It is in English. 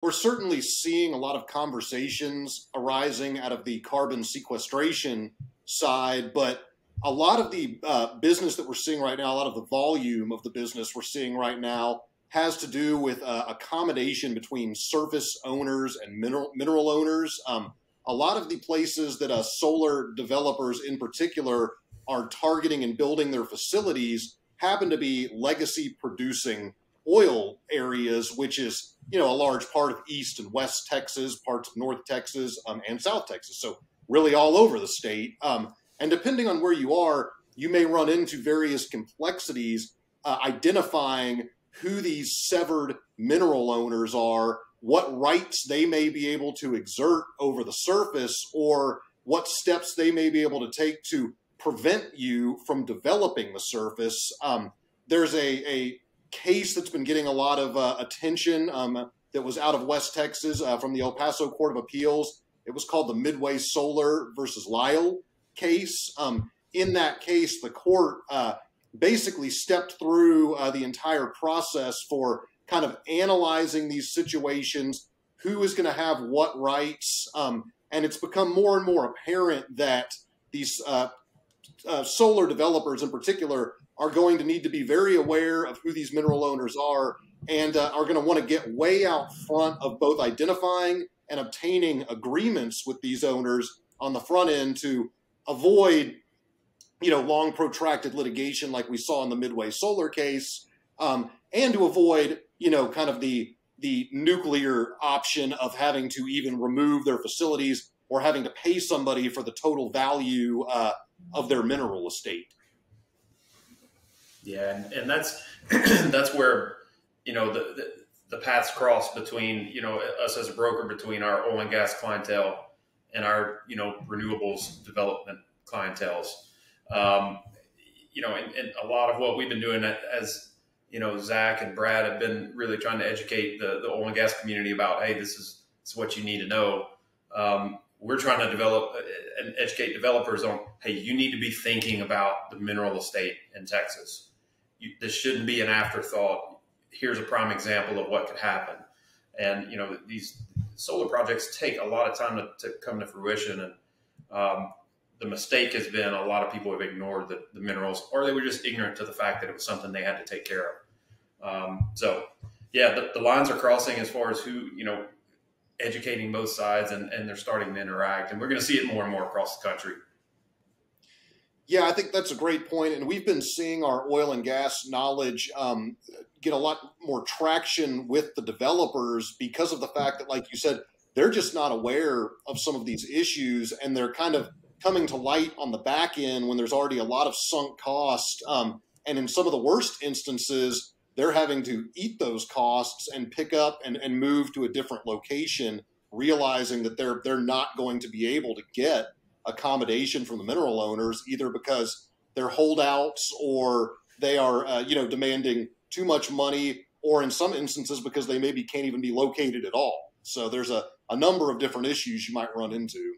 We're certainly seeing a lot of conversations arising out of the carbon sequestration side, but a lot of the business that we're seeing right now, a lot of the volume of the business we're seeing right now has to do with accommodation between surface owners and mineral owners. A lot of the places that solar developers in particular are targeting and building their facilities happen to be legacy producing oil areas, which is, a large part of East and West Texas, parts of North Texas, and South Texas. So really all over the state. And depending on where you are, you may run into various complexities identifying who these severed mineral owners are, what rights they may be able to exert over the surface, or what steps they may be able to take to prevent you from developing the surface. There's a case that's been getting a lot of attention that was out of West Texas from the El Paso Court of Appeals. It was called the Midway Solar versus Lyle case. In that case, the court basically stepped through the entire process for kind of analyzing these situations, who is going to have what rights, and it's become more and more apparent that these solar developers in particular are going to need to be very aware of who these mineral owners are, and are going to want to get way out front of both identifying and obtaining agreements with these owners on the front end to avoid, long protracted litigation like we saw in the Midway Solar case, and to avoid, kind of the nuclear option of having to even remove their facilities or having to pay somebody for the total value of their mineral estate. Yeah, and that's that's where the paths cross between us as a broker, between our oil and gas clientele and our renewables development clientels. And a lot of what we've been doing as Zach and Brad have been really trying to educate the oil and gas community about, hey, this is what you need to know. We're trying to develop and educate developers on, hey, you need to be thinking about the mineral estate in Texas. This shouldn't be an afterthought. Here's a prime example of what could happen. And, these solar projects take a lot of time to come to fruition. And the mistake has been a lot of people have ignored the minerals, or they were just ignorant to the fact that it was something they had to take care of. So, yeah, the lines are crossing as far as who, educating both sides, and they're starting to interact. And we're going to see it more and more across the country. Yeah, I think that's a great point. And we've been seeing our oil and gas knowledge get a lot more traction with the developers because of the fact that, like you said, they're just not aware of some of these issues, and they're kind of coming to light on the back end when there's already a lot of sunk cost. And in some of the worst instances, they're having to eat those costs and pick up and move to a different location, realizing that they're not going to be able to get accommodation from the mineral owners, either because they're holdouts or they are, demanding too much money, or in some instances because they maybe can't even be located at all. So there's a number of different issues you might run into.